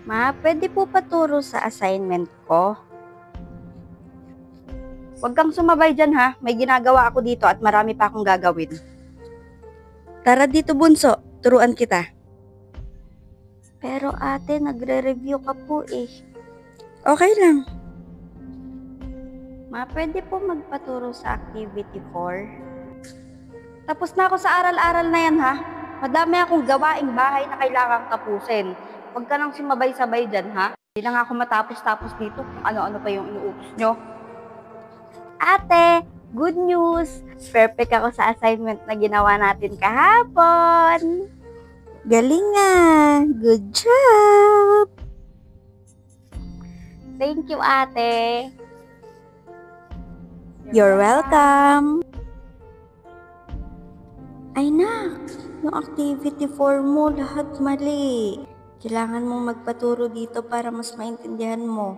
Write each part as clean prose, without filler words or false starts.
Ma, pwede po paturo sa assignment ko? Huwag kang sumabay dyan ha, may ginagawa ako dito at marami pa akong gagawin. Tara dito bunso, turuan kita. Pero ate, nagre-review ka po eh. Okay lang. Ma, pwede po magpaturo sa activity 4? Tapos na ako sa aral-aral na yan ha. Madami akong gawaing bahay na kailangang tapusin. Huwag ka nang sumabay-sabay dyan ha. Hindi na nga ako matapos-tapos dito kung ano-ano pa yung inuutos nyo. Ate, good news! Perfect ako sa assignment na ginawa natin kahapon. Galing nga! Good job! Thank you, ate. You're welcome. Ay na, yung activity 4 mo, lahat mali. Kailangan mong magpaturo dito para mas maintindihan mo.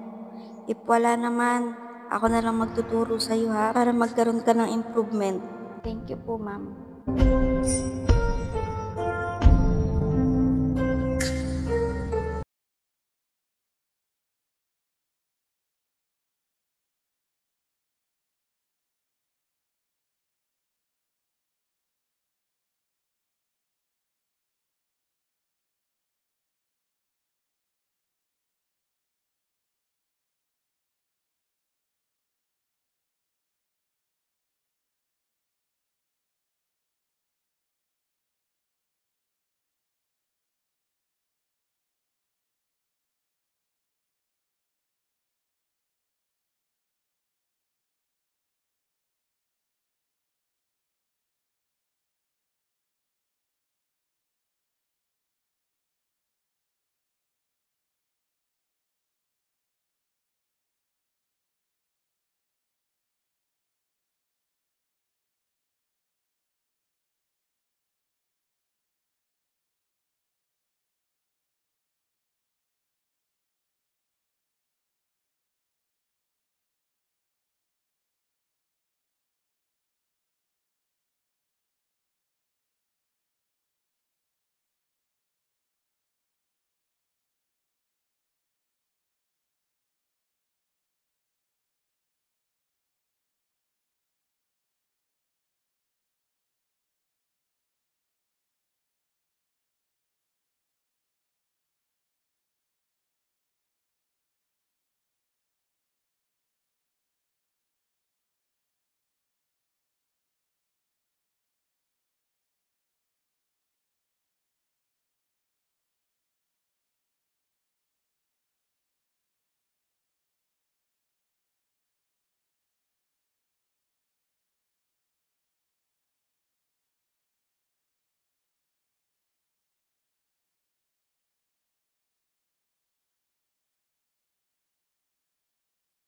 If wala naman, ako na lang magtuturo sa'yo ha, para magkaroon ka ng improvement. Thank you po, ma'am.